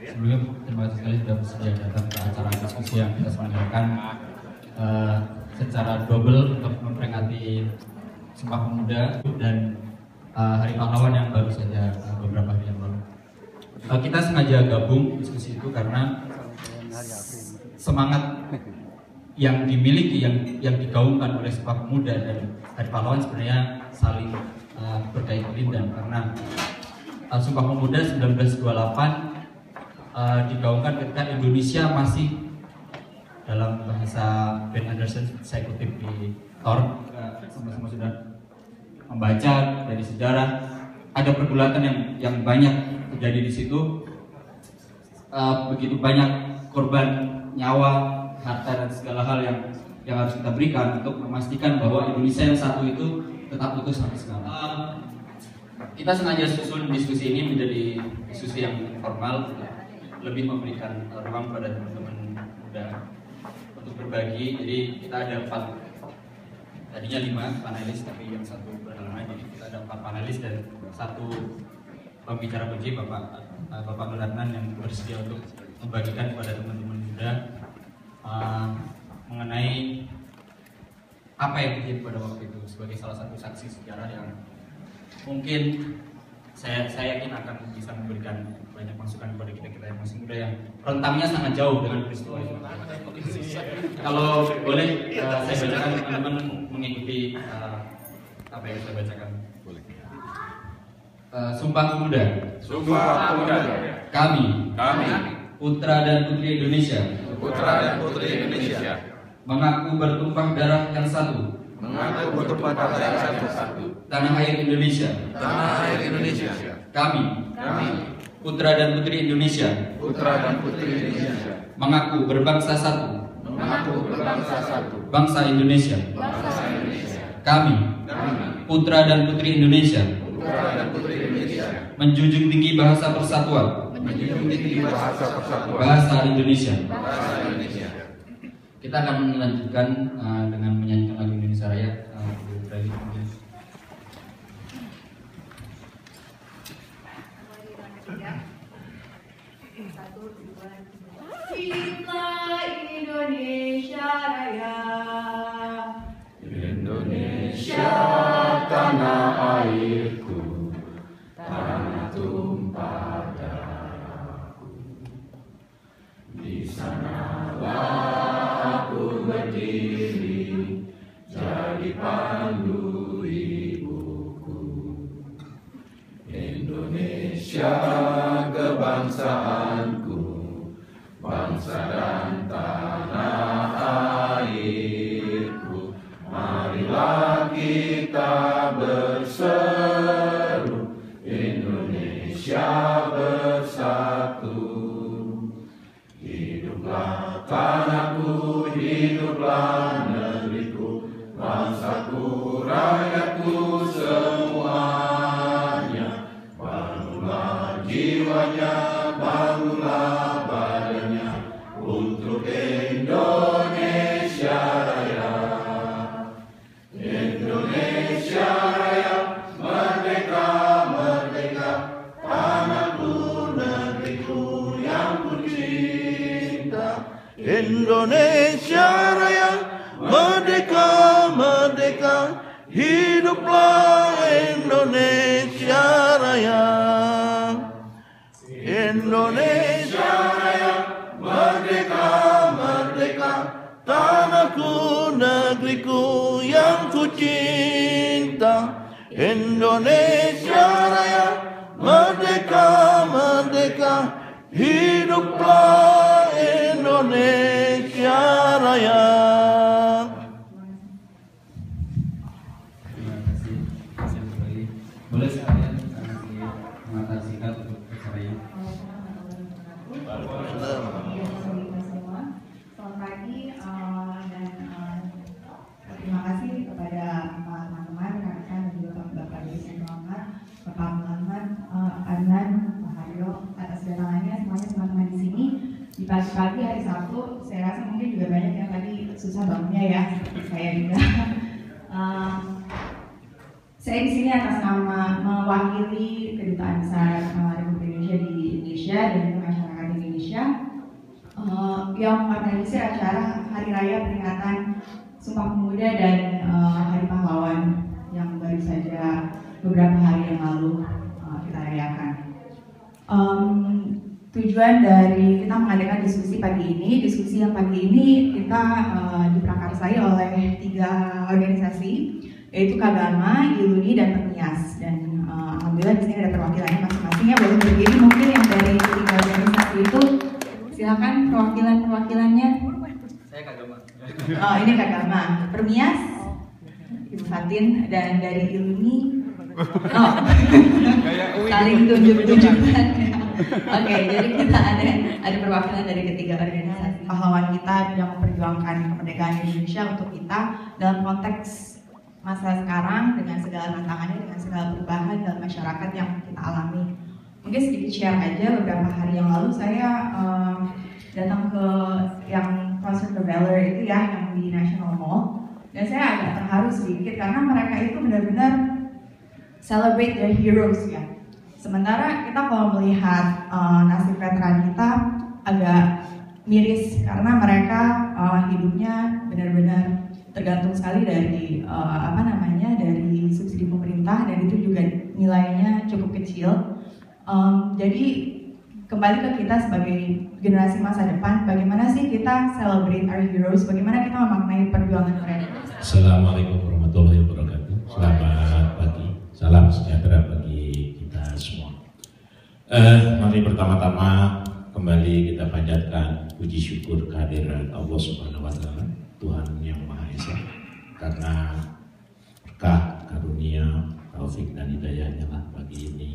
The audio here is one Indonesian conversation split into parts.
Sebelumnya terima kasih sekali sudah bersedia datang ke acara diskusi yang kita selenggarakan secara double untuk memperingati Sumpah Pemuda dan Hari Pahlawan yang baru saja beberapa hari yang lalu. Kita sengaja gabung diskusi itu karena semangat yang dimiliki, yang digaungkan oleh Sumpah Pemuda dan Hari Pahlawan sebenarnya saling berkait dan karena Sumpah Pemuda 1928 digaungkan ketika Indonesia masih dalam bahasa Ben Anderson, saya kutip di Tor, sama-sama sudah membaca dari sejarah, ada pergulatan yang banyak terjadi di situ, begitu banyak korban nyawa, harta dan segala hal yang harus kita berikan untuk memastikan bahwa Indonesia yang satu itu tetap utuh sampai sekarang. Kita sengaja susun diskusi ini menjadi diskusi yang formal, lebih memberikan ruang pada teman-teman muda untuk berbagi. Jadi kita ada 4, tadinya 5 panelis, tapi yang satu berhalangan. Jadi kita ada 4 panelis dan 1 pembicara kunci, Bapak Nur Adnan, yang bersedia untuk membagikan kepada teman-teman muda mengenai apa yang terjadi pada waktu itu sebagai salah satu saksi sejarah yang mungkin saya yakin akan bisa memberikan banyak masukan kepada kita yang masih muda yang rentangnya sangat jauh dengan peristiwa itu. Kalau boleh saya bacakan, teman-teman mengikuti apa yang saya bacakan. Sumpah Pemuda. Sumpah Pemuda. Kami putra dan putri Indonesia. Mengaku bertumpah darah yang satu. Tanah air Indonesia. Kami putra dan putri Indonesia. Mengaku berbangsa satu. Bangsa Indonesia. Kami putra dan putri Indonesia. Menjunjung tinggi bahasa persatuan. Bahasa Indonesia. Kita akan melanjutkan dengan menyanyikan lagu Indonesia Raya. Cinta Indonesia Raya. Indonesia tanah airku, tanah tumpah darahku. Di sanalah aku berdiri, jadi pandu ibuku. Indonesia kebangsaanku, bangsa dan tanah airku. Marilah kita berseru, Indonesia bersatu. Hiduplah tanahku, hiduplah negeriku, bangsaku, rakyatku semuanya. Bangunlah jiwanya, bangunlah badannya untuk Indonesia Raya. Indonesia Raya, merdeka, merdeka, tanahku, negeriku yang ku cinta. Indonesia Raya, merdeka, merdeka, hiduplah Indonesia Raya. Indonesia Raya, merdeka, merdeka, tanahku, negeriku yang ku cinta. Indonesia Raya, merdeka, merdeka, hiduplah Indonesia Raya. Terima kasih. Boleh sekalian kasih pengantar singkat untuk acara ini. Selamat pagi dan terima kasih kepada teman-teman, rekan-rekan dan juga Bapak Dewi yang terhormat, Bapak Muhammad, Adnan, Pak Haryo atas datangannya semuanya teman-teman di sini di pagi-pagi hari Sabtu. Saya rasa mungkin juga banyak yang tadi susah bangunnya ya, saya juga. Saya di sini atas nama mewakili Kedutaan Besar Republik Indonesia dan juga masyarakat Indonesia yang mengorganisir acara Hari Raya Peringatan Sumpah Pemuda dan Hari Pahlawan yang baru saja beberapa hari yang lalu kita rayakan. Tujuan dari kita mengadakan diskusi yang pagi ini kita diprakarsai oleh 3 organisasi, yaitu Kagama, Iluni, dan Permias. Dan alhamdulillah di sini ada perwakilannya masing-masingnya. Boleh berdiri mungkin yang dari 3 organisasi itu, silakan perwakilannya. Saya Kagama. Oh, ini Kagama. Permias, Ibu Fatin, dan dari Iluni. Oh, saling tunjuk-tunjukkan. Oke, jadi kita ada perwakilan dari ketiga organisasi pahlawan kita yang memperjuangkan kemerdekaan Indonesia untuk kita dalam konteks masa sekarang dengan segala tantangannya, dengan segala perubahan dalam masyarakat yang kita alami. Mungkin sedikit share aja, beberapa hari yang lalu saya datang ke yang Concert of Valor itu ya, yang di National Mall, dan saya agak terharu sedikit karena mereka itu benar-benar celebrate their heroes ya. Sementara kita kalau melihat nasib veteran kita agak miris karena mereka hidupnya benar-benar tergantung sekali dari dari subsidi pemerintah, dan itu juga nilainya cukup kecil. Jadi kembali ke kita sebagai generasi masa depan, bagaimana sih kita celebrate our heroes, bagaimana kita memaknai perjuangan mereka. Assalamualaikum warahmatullahi wabarakatuh. Selamat pagi, salam sejahtera bagi kita semua. Mari pertama-tama kembali kita panjatkan puji syukur kehadiran Allah Subhanahu wa Ta'ala, Tuhan yang Maha Esa, karena berkah, karunia, taufik dan hidayahnya lah pagi ini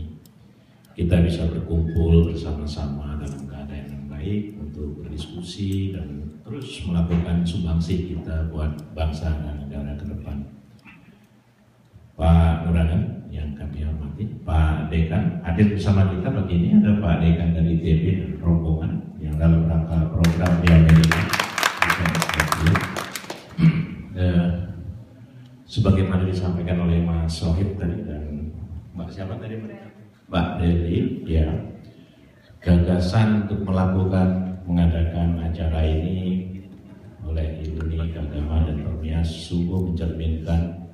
kita bisa berkumpul bersama-sama dalam keadaan yang baik untuk berdiskusi dan terus melakukan sumbangsih kita buat bangsa dan negara ke depan. Pak Nuragan yang kami hormati, Pak Dekan hadir bersama kita pagi ini, ada Pak Dekan dari ITB dan rombongan yang dalam rangka program di Amerika. Sebagaimana disampaikan oleh Mas Sohib tadi dan Mbak siapa tadi? Mbak Deli, ya, gagasan untuk mengadakan acara ini oleh Iluni, Kagama, dan Permias sungguh mencerminkan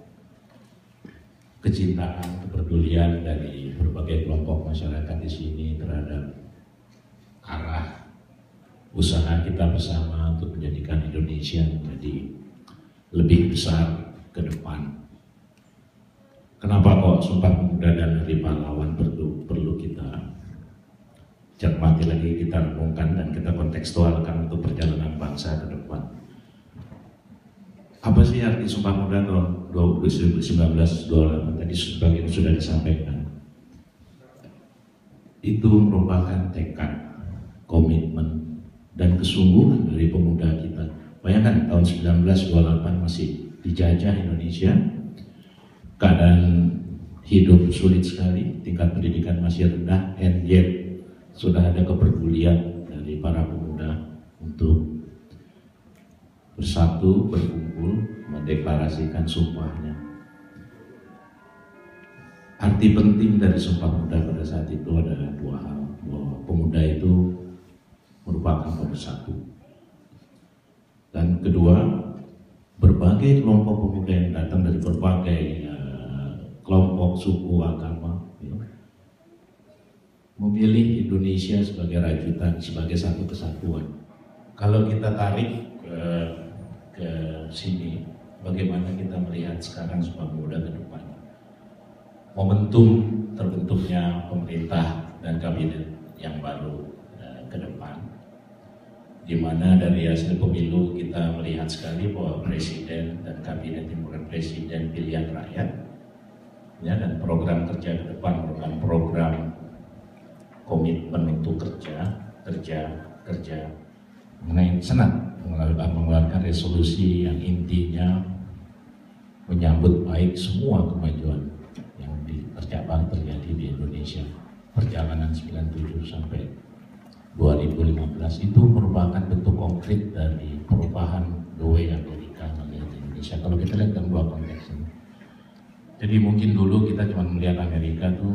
kecintaan, kepedulian dari berbagai kelompok masyarakat di sini terhadap arah usaha kita bersama untuk menjadikan Indonesia menjadi lebih besar ke depan. Kenapa kok Sumpah Pemuda dan Hari Pahlawan perlu kita cermati lagi, kita renungkan dan kita kontekstualkan untuk perjalanan bangsa ke depan. Apa sih arti Sumpah Pemuda tahun 1928 tadi sebagian sudah disampaikan? Itu merupakan tekad, komitmen, dan kesungguhan dari pemuda kita. Bayangkan tahun 1928 masih dijajah Indonesia, keadaan hidup sulit sekali, tingkat pendidikan masih rendah, and yet sudah ada kepedulian dari para pemuda untuk bersatu, berkumpul, mendeklarasikan sumpahnya. Arti penting dari Sumpah Pemuda pada saat itu adalah 2 hal, bahwa pemuda itu merupakan pemersatu, dan kedua, berbagai kelompok pemuda yang datang dari berbagai kelompok, suku, agama, ya, memilih Indonesia sebagai rajutan, sebagai satu kesatuan. Kalau kita tarik ke sini, bagaimana kita melihat sekarang Sumpah Pemuda ke depan? Momentum terbentuknya pemerintah dan kabinet yang baru ke depan, di mana dari hasil pemilu kita melihat sekali bahwa presiden dan kabinet yang bukan presiden pilihan rakyat, ya, dan program kerja ke depan merupakan program komitmen untuk kerja mengenai Senat mengeluarkan resolusi yang intinya menyambut baik semua kemajuan yang terjadi di Indonesia. Perjalanan 97 sampai 2015 itu merupakan bentuk konkret dari perubahan the way Amerika melihat Indonesia. Kalau kita lihat dalam 2 konteks ini, jadi mungkin dulu kita cuma melihat Amerika tuh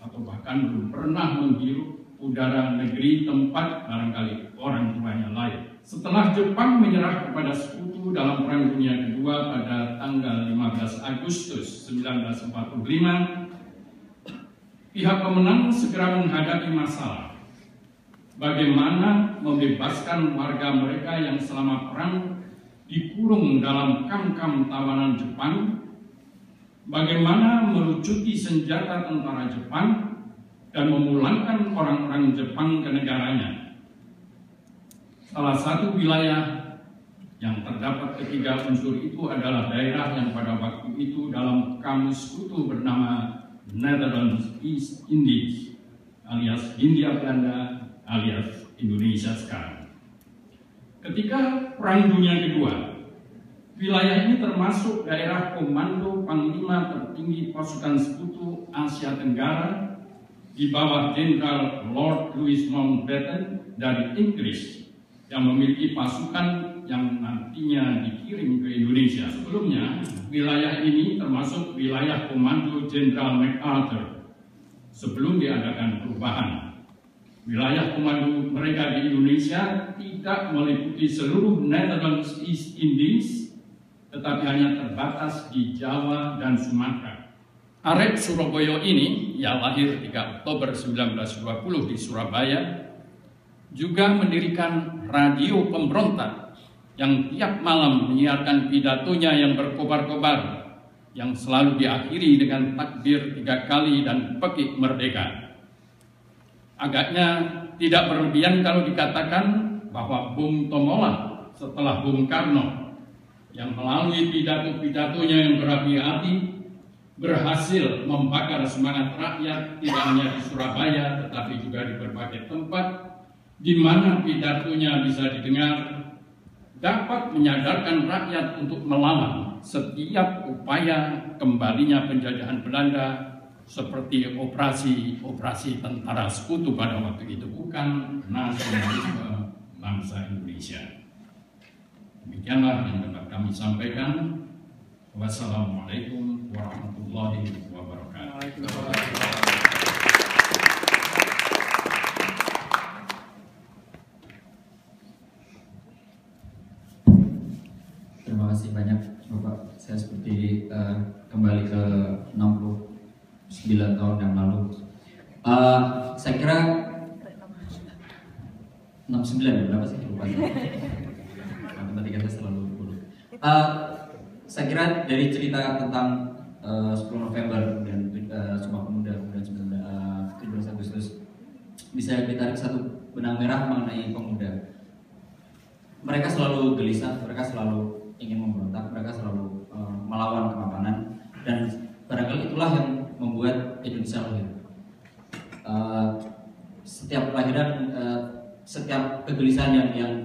atau bahkan belum pernah menghirup udara negeri tempat barangkali orang tuanya lahir. Setelah Jepang menyerah kepada sekutu dalam Perang Dunia Kedua pada tanggal 15 Agustus 1945, pihak pemenang segera menghadapi masalah. Bagaimana membebaskan warga mereka yang selama perang dikurung dalam kam-kam tawanan Jepang, bagaimana melucuti senjata tentara Jepang dan memulangkan orang-orang Jepang ke negaranya. Salah satu wilayah yang terdapat ketiga unsur itu adalah daerah yang pada waktu itu dalam kamus kutu bernama Netherlands East Indies, alias Hindia Belanda, alias Indonesia sekarang. Ketika Perang Dunia Kedua, wilayah ini termasuk daerah komando Panglima tertinggi pasukan sekutu Asia Tenggara di bawah Jenderal Lord Louis Mountbatten dari Inggris yang memiliki pasukan yang nantinya dikirim ke Indonesia. Sebelumnya, wilayah ini termasuk wilayah komando Jenderal MacArthur sebelum diadakan perubahan. Wilayah komando mereka di Indonesia tidak meliputi seluruh Netherlands East Indies, tetapi hanya terbatas di Jawa dan Sumatera. Arek Suroboyo ini, yang lahir 3 Oktober 1920 di Surabaya, juga mendirikan radio pemberontak yang tiap malam menyiarkan pidatonya yang berkobar-kobar, yang selalu diakhiri dengan takbir 3 kali dan pekik merdeka. Agaknya tidak berlebihan kalau dikatakan bahwa Bung Tomola setelah Bung Karno yang melalui pidato-pidatonya yang berapi-api berhasil membakar semangat rakyat tidak hanya di Surabaya tetapi juga di berbagai tempat di mana pidatonya bisa didengar, dapat menyadarkan rakyat untuk melawan setiap upaya kembalinya penjajahan Belanda seperti operasi tentara sekutu pada waktu itu, bukan nasionalisme bangsa Indonesia. Demikianlah yang dapat kami sampaikan. Wassalamualaikum warahmatullahi wabarakatuh. Terima kasih banyak Bapak. Saya seperti kembali ke 69 tahun yang lalu. Saya kira 69 berapa sih lupa. Matematika saya selalu lupa. Saya kira dari cerita tentang 10 November dan Sumpah Pemuda kemudian 17 Agustus bisa ditarik satu benang merah mengenai pemuda. Mereka selalu gelisah, mereka selalu ingin memberontak, mereka selalu melawan kemapanan, dan barangkali itulah yang membuat Indonesia lahir. Setiap kelahiran, setiap kegelisahan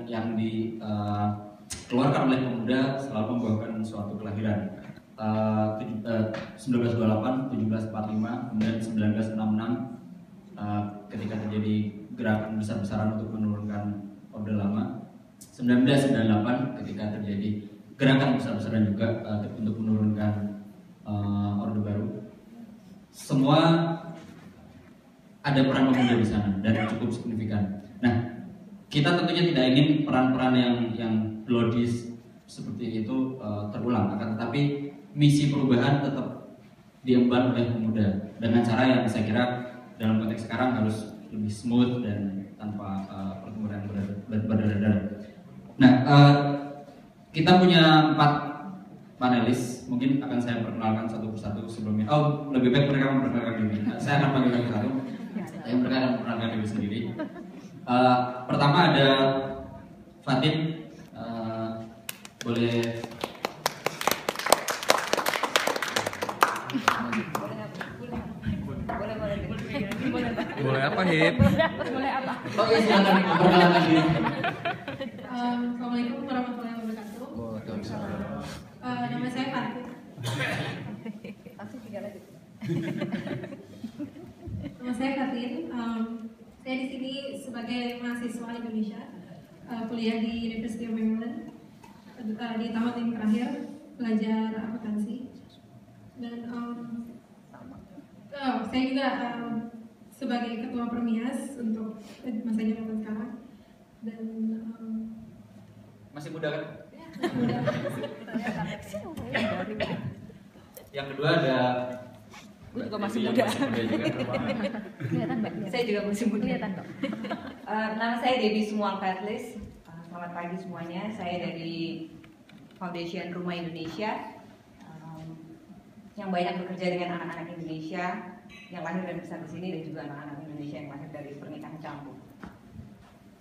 yang dikeluarkan oleh pemuda selalu membuahkan suatu kelahiran. 1928, 1745, kemudian 1966 ketika terjadi gerakan besar-besaran untuk menurunkan Orde Lama. 1998 ketika terjadi gerakan besar-besaran juga untuk menurunkan Orde Baru. Semua ada peran pemuda di sana dan cukup signifikan. Nah, kita tentunya tidak ingin peran-peran yang blodis seperti itu terulang, akan tetapi misi perubahan tetap diemban oleh pemuda dengan cara yang saya kira dalam konteks sekarang harus lebih smooth dan tanpa pertempuran berdarah-darah. Nah, kita punya 4 panelis, mungkin akan saya perkenalkan satu persatu sebelumnya. Oh, lebih baik mereka memperkenalkan diri. Saya akan panggil satu. Mereka akan memperkenalkan diri sendiri. Pertama ada Fatin, boleh. Boleh apa, Hip? Boleh apa? Oh iya, silakan memperkenalkan diri. Assalamualaikum warahmatullahi wabarakatuh. Nama saya Fatin. Nama saya Fatin. Saya di sini sebagai mahasiswa Indonesia, kuliah di University of Maryland di tahun yang terakhir belajar akuntansi. Dan saya juga sebagai ketua Permias untuk masa jabatan sekarang dan Masih muda kan? mudah. Yang kedua ada Gue juga masih yang muda. juga. Kelihatan Mbak? Saya juga masih muda. Kelihatan kok. Nama saya Debbie Sumual Petlis. Selamat pagi semuanya. Saya dari Foundation Rumah Indonesia yang banyak bekerja dengan anak-anak Indonesia yang lahir dan besar di sini dan juga anak-anak Indonesia yang lahir dari pernikahan campur.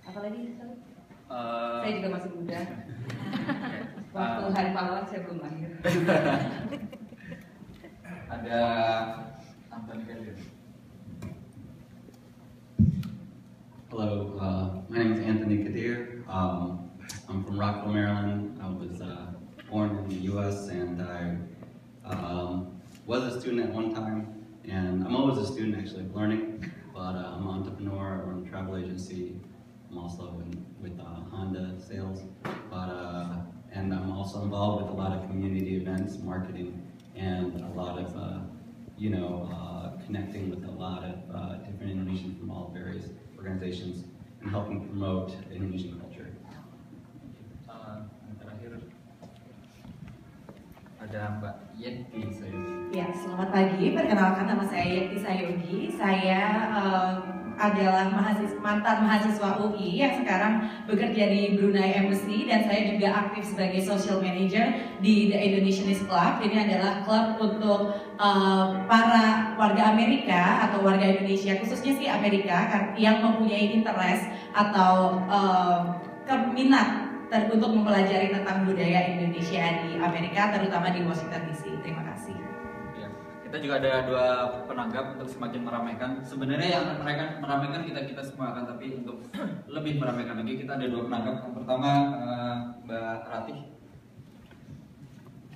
Apalagi? Saya juga masih muda. Waktu Hari Pahlawan saya belum lahir. Ada Anthony Kadir. Hello, my name is Anthony Kadir. I'm from Rockville, Maryland. I was born in the U.S. and I was a student at one time, and I'm always a student actually, learning. But I'm an entrepreneur. I run a travel agency. I'm also with Honda sales, and I'm also involved with a lot of community events, marketing, and a lot of connecting with a lot of different Indonesians from all various organizations and helping promote Indonesian culture. Yang terakhir ada Mbak Yenti Sayogi. Ya, selamat pagi. Perkenalkan, nama saya Yenti Sayogi. Saya adalah mantan mahasiswa UI yang sekarang bekerja di Brunei Embassy dan saya juga aktif sebagai social manager di The Indonesianist Club. Ini adalah klub untuk para warga Amerika atau warga Indonesia, khususnya sih Amerika, yang mempunyai interest atau minat untuk mempelajari tentang budaya Indonesia di Amerika, terutama di Washington DC. Terima kasih. Ya, kita juga ada dua penanggap untuk semakin meramaikan. Sebenarnya yang akan meramaikan kita semua kan, tapi untuk lebih meramaikan lagi kita ada dua penanggap. Yang pertama Mbak Ratih.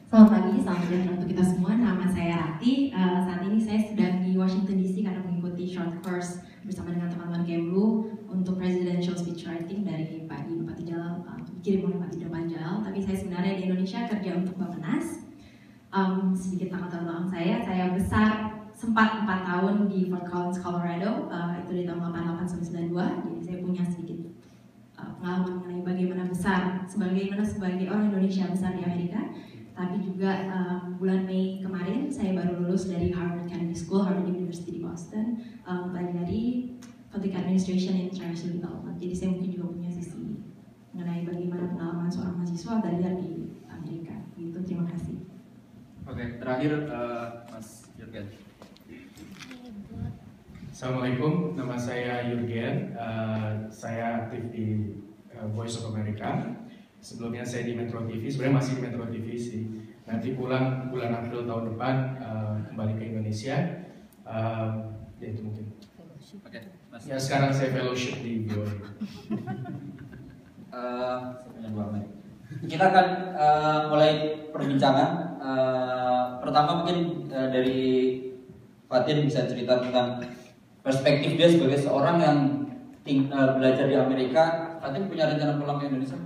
Selamat pagi, salam sejahtera untuk kita semua. Nama saya Rati. Saat ini saya sedang di Washington DC karena mengikuti short course bersama dengan teman-teman Kemlu untuk presidential speech writing dari Pak Dino Patijalal, dikirim oleh Pak Dino Patijalal. Tapi saya sebenarnya di Indonesia kerja untuk Bappenas. Sedikit latar belakang saya besar sempat 4 tahun di Fort Collins, Colorado, itu di tahun 88 sampai 92. Jadi saya punya sedikit pengalaman mengenai bagaimana sebagai orang Indonesia besar di Amerika. Tapi juga bulan Mei kemarin saya baru lulus dari Harvard Kennedy School, Harvard University di Boston, pelajari Public Administration and International Development. Jadi saya mungkin juga punya sisi mengenai bagaimana pengalaman seorang mahasiswa belajar di Amerika. Gitu, terima kasih. Oke, terakhir Mas Jurgen. Assalamualaikum, nama saya Jurgen. Saya aktif di Voice of America. Sebelumnya saya di Metro TV, sebenarnya masih di Metro TV sih. Nanti pulang bulan April tahun depan kembali ke Indonesia. Ya itu mungkin. Oke, Mas. Ya sekarang saya fellowship di VOA. Kita akan mulai perbincangan. Pertama mungkin dari Fatin bisa cerita tentang perspektif dia sebagai seorang yang belajar di Amerika. Fatin punya rencana pulang ke Indonesia?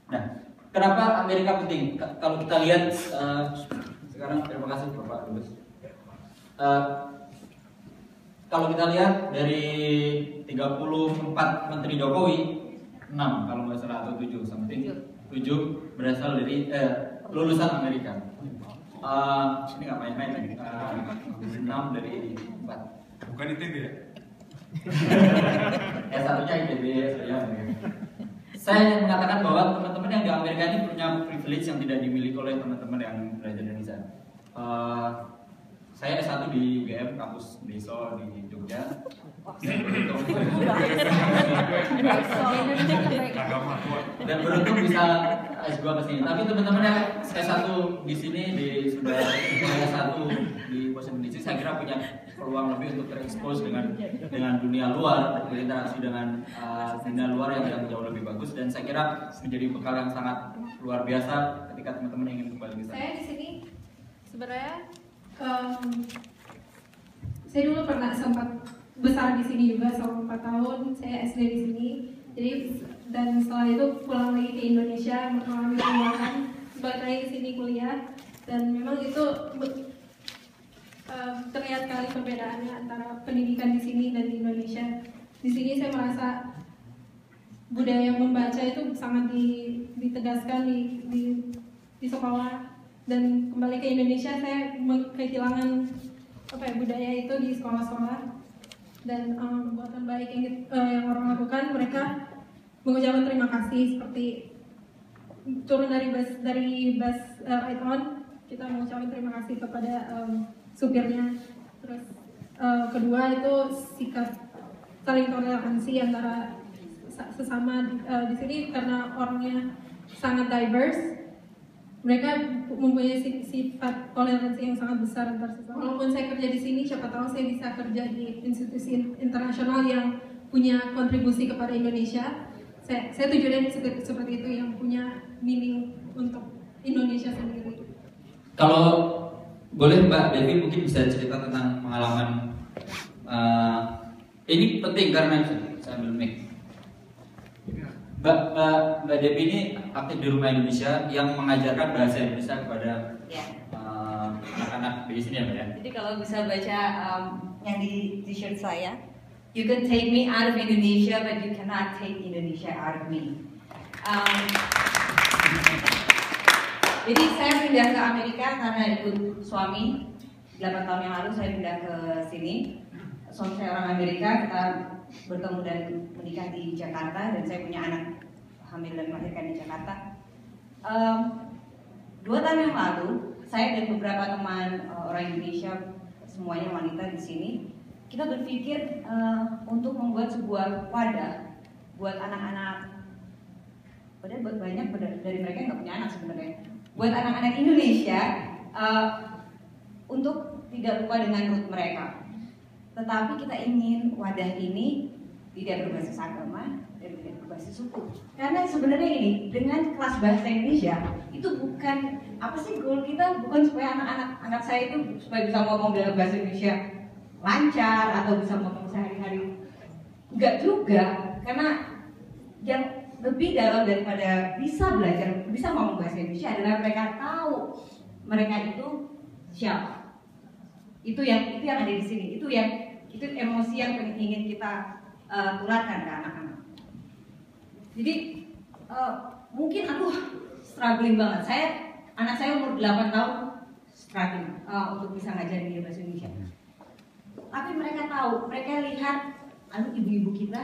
Nah, kenapa Amerika penting? Kalau kita lihat sekarang, terima kasih Bapak Dubes. Kalau kita lihat dari 34 Menteri Jokowi, 6 kalau nggak salah atau 7 something, 7 berasal dari lulusan Amerika. Ini nggak main-main lagi. 6 dari 4. Bukan ITB ya? S1-nya ITB, Saya mengatakan bahwa teman-teman yang di Amerika ini punya privilege yang tidak dimiliki oleh teman-teman yang belajar di Indonesia. Saya S1 di UGM, kampus Deso di Jogja. Dan beruntung bisa S2 ke sini. Tapi teman-teman yang S1 di sini sudah S1 di Washington DC, saya kira punya peluang lebih untuk terekspos dengan dunia luar, berinteraksi dengan dunia luar yang jauh lebih bagus, dan saya kira menjadi bekal yang sangat luar biasa ketika teman-teman ingin kembali ke sana. Saya di sini sebenarnya saya dulu pernah sempat besar di sini juga selama 4 tahun. Saya SD di sini. Jadi dan setelah itu pulang lagi ke Indonesia mengalami perubahan, balik lagi ke sini kuliah, dan memang itu terlihat kali perbedaannya antara pendidikan di sini dan di Indonesia. Di sini saya merasa budaya membaca itu sangat ditegaskan di sekolah, dan kembali ke Indonesia saya kehilangan budaya itu di sekolah-sekolah. Dan perbuatan baik yang orang lakukan, mereka mengucapkan terima kasih, seperti turun dari bus ride on, kita mengucapkan terima kasih kepada supirnya. Terus kedua itu sikap saling toleransi antara sesama di sini, karena orangnya sangat diverse. Mereka mempunyai sifat toleransi yang sangat besar antar sesama. Walaupun saya kerja di sini, siapa tahu saya bisa kerja di institusi internasional yang punya kontribusi kepada Indonesia. Saya tujuannya seperti itu, yang punya meaning untuk Indonesia sendiri. Kalau boleh Mbak Devi mungkin bisa cerita tentang pengalaman ini penting karena saya ambil mic. Mbak Devi ini aktif di Rumah Indonesia yang mengajarkan bahasa Indonesia kepada anak-anak di sini ya Mbak ya. Jadi kalau bisa baca yang di t-shirt saya, you can take me out of Indonesia, but you cannot take Indonesia out of me. Jadi saya pindah ke Amerika karena ikut suami. 8 tahun yang lalu saya pindah ke sini. Suami saya orang Amerika, kita bertemu dan menikah di Jakarta, dan saya punya anak hamil dan melahirkan di Jakarta. 2 tahun yang lalu, saya dan beberapa teman orang Indonesia, semuanya wanita di sini, kita berpikir untuk membuat sebuah wadah buat anak-anak. Padahal buat banyak dari mereka yang nggak punya anak sebenarnya. Buat anak-anak Indonesia untuk tidak lupa dengan root mereka. Tetapi kita ingin wadah ini tidak berbasis agama dan tidak berbasis suku. Karena sebenarnya ini dengan kelas bahasa Indonesia itu bukan apa sih goal kita, bukan supaya anak-anak saya itu supaya bisa ngomong dalam bahasa Indonesia lancar atau bisa ngomong sehari-hari. Enggak juga, karena yang lebih dalam daripada bisa belajar, bisa ngomong bahasa Indonesia adalah mereka tahu mereka itu siapa. Itu yang ada di sini. Itu emosi yang ingin kita tularkan ke anak-anak. Jadi mungkin aku struggling banget. Anak saya umur 8 tahun struggling untuk bisa ngajarin dia bahasa Indonesia. Tapi mereka tahu, mereka lihat ibu-ibu kita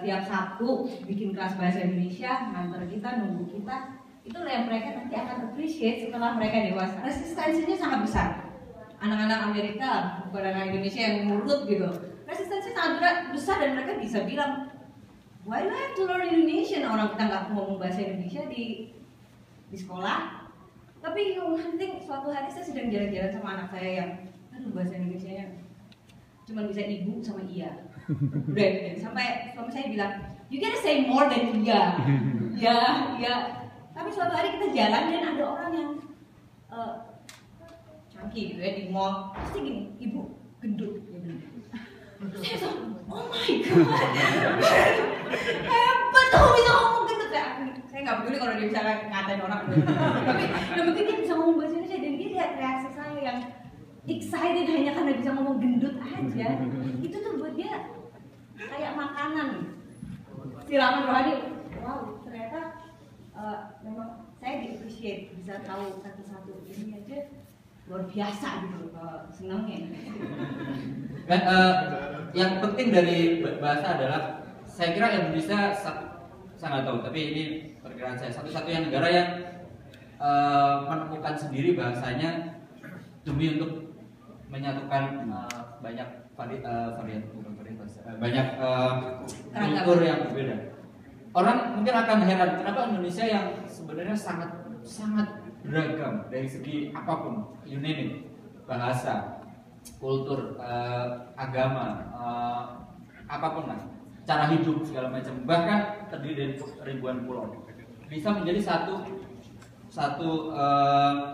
tiap Sabtu bikin kelas bahasa Indonesia, nganter kita, nunggu kita. Itulah yang mereka nanti akan appreciate setelah mereka dewasa. Resistensinya sangat besar. Anak-anak Amerika, bukan anak Indonesia yang nurut gitu. Resistensinya sangat besar dan mereka bisa bilang, why do I have to learn Indonesian? Orang kita nggak ngomong bahasa Indonesia di sekolah. Tapi yang penting suatu hari saya sedang jalan-jalan sama anak saya yang, bahasa Indonesianya cuma bisa ibu sama iya. Udah, sampai suami saya bilang, you gotta say more than iya. Ya. Tapi suatu hari kita jalan dan ada orang yang cangki gitu ya di mall, pasti gini, ibu gendut. Saya bilang, oh my god, hebat tuh bisa ngomong gendut ya. Saya nggak peduli kalau dia bisa ngatain orang. Tapi yang penting dia bisa ngomong bahasa Indonesia, dan dia lihat reaksi saya yang excited hanya karena bisa ngomong gendut aja. Itu tuh buat dia kayak makanan, siraman rohani. Wow, ternyata memang saya di-appreciate, bisa tahu satu-satu ini aja luar biasa gitu, senangnya. Dan yang penting dari bahasa adalah, saya kira Indonesia, saya nggak tahu, tapi ini perkiraan saya, satu-satunya negara yang menemukan sendiri bahasanya demi untuk menyatukan banyak banyak kultur yang berbeda. Orang mungkin akan heran kenapa Indonesia yang sebenarnya sangat beragam dari segi apapun, you name it, bahasa, kultur, agama, apapun lah, cara hidup segala macam, bahkan terdiri dari ribuan pulau, bisa menjadi satu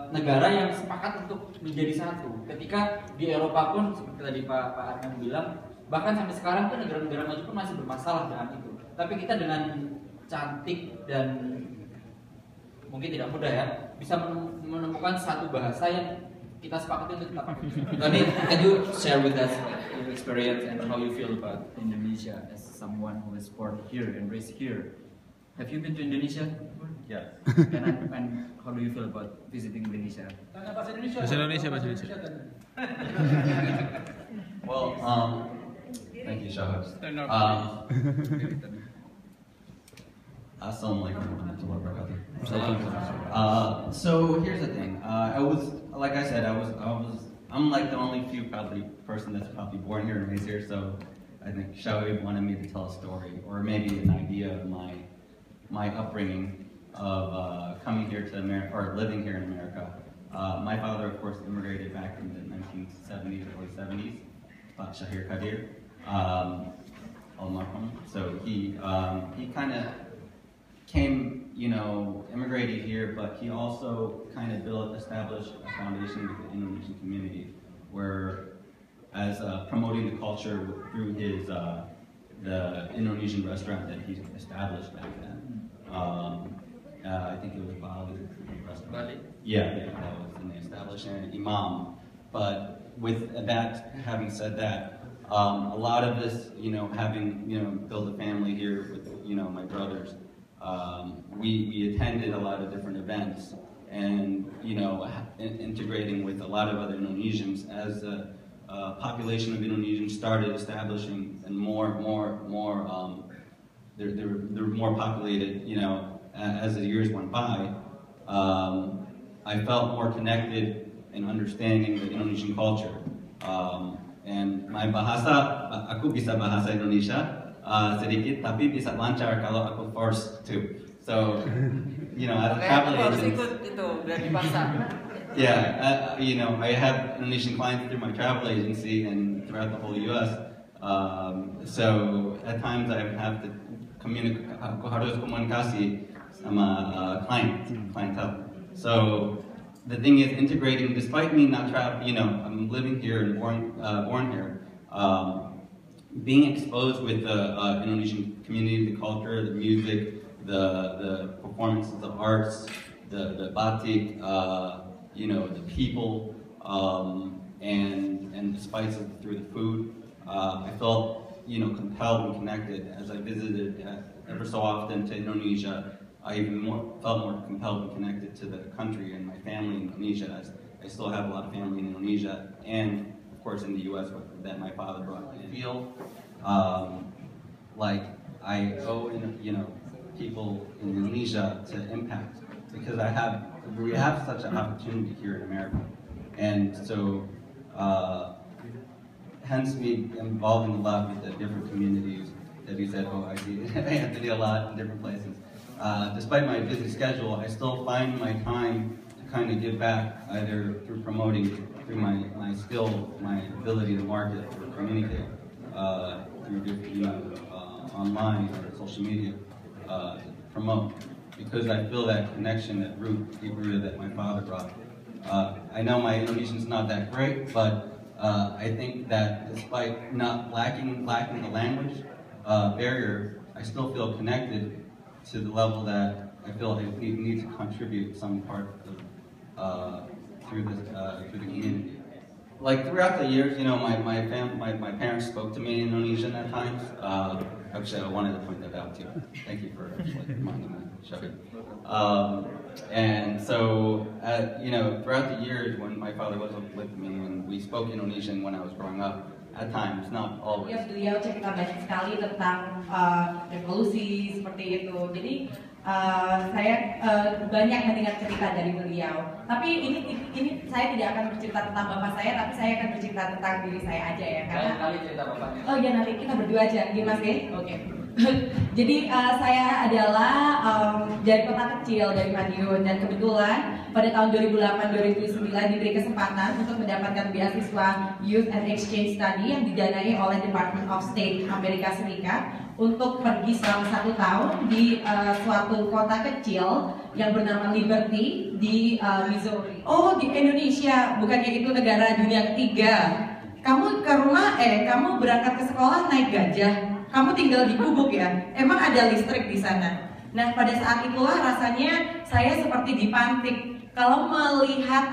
negara yang sepakat untuk menjadi satu. Ketika di Eropa pun seperti tadi Pak Arman bilang, bahkan sampai sekarang pun negara-negara maju pun masih bermasalah dengan itu. Tapi kita dengan cantik dan mungkin tidak mudah ya, bisa menemukan satu bahasa yang kita sepakati untuk tetap. Tadi, can you share with us your experience and how you feel about Indonesia as someone who was born here and raised here? Have you been to Indonesia? Yeah. And how do you feel about visiting Indonesia? Bahasa Indonesia. Well, thank you, Shahab. Assalamualaikum warahmatullahi wabarakatuh. So here's the thing. Like I said, I'm like the only probably person that's probably born here and raised here. So I think Shoaib wanted me to tell a story, or maybe an idea of my upbringing of coming here to America or living here in America. My father, of course, immigrated back in the 1970s, early 70s. Shahir Kadir. So he kind of came, immigrated here, but he also kind of established a foundation with the Indonesian community, where as promoting the culture through his the Indonesian restaurant that he established back then. I think it was Bali restaurant. Bali? Yeah, that was in the establishment, Imam. But with that, having said that, a lot of this, having built a family here with my brothers. We attended a lot of different events, and integrating with a lot of other Indonesians as the population of Indonesians started establishing, and they're more populated. As the years went by, I felt more connected in understanding the Indonesian culture. And my bahasa, aku bisa bahasa Indonesia. Sedikit tapi bisa lancar kalau aku forced to. So, as a travel agent. Yeah, I have Indonesian clients through my travel agency and throughout the whole U.S. So at times I have to aku harus komunikasi sama clientele. So the thing is, integrating, despite me not traveling, I'm living here and born here. Being exposed with the Indonesian community, the culture, the music, the performances, the arts, the batik, the people, and the spices through the food. I felt, compelled and connected as I visited ever so often to Indonesia. I even felt more compelled and connected to the country and my family in Indonesia, as I still have a lot of family in Indonesia, and of course in the U.S. that my father brought me. I feel like I owe, people in Indonesia to impact, because we have such an opportunity here in America, and so hence me involving a lot with the different communities that you said. I see Anthony a lot in different places. Despite my busy schedule, I still find my time to kind of give back, either through promoting, through my skill, my ability to market or communicate, through online or social media, to promote, because I feel that connection, that deep root that my father brought. I know my Indonesian's not that great, but I think that despite not lacking the language barrier, I still feel connected to the level that I feel I need to contribute some part of, through the community. Like throughout the years, my parents spoke to me in Indonesian at times. Actually, I wanted to point that out too. Thank you for reminding me, Shahid. And so, throughout the years when my father was with me and we spoke Indonesian when I was growing up, at times, not always. Ya, beliau cerita banyak sekali tentang revolusi seperti itu. Jadi saya banyak mendengar cerita dari beliau. Tapi ini saya tidak akan bercerita tentang bapak saya, tapi saya akan bercerita tentang diri saya aja ya. Karena kali cerita bapaknya. Oh ya, nanti kita berdua aja, gimana sih? Oke. Jadi saya adalah dari kota kecil, dari Madiun, dan kebetulan pada tahun 2008-2009 diberi kesempatan untuk mendapatkan beasiswa Youth and Exchange Study yang didanai oleh Department of State Amerika Serikat untuk pergi selama 1 tahun di suatu kota kecil yang bernama Liberty di Missouri. Oh, di Indonesia, bukannya itu negara dunia ketiga. Kamu ke rumah, kamu berangkat ke sekolah naik gajah. Kamu tinggal di gubuk ya? Emang ada listrik di sana? Nah, pada saat itulah rasanya saya seperti dipantik Kalau melihat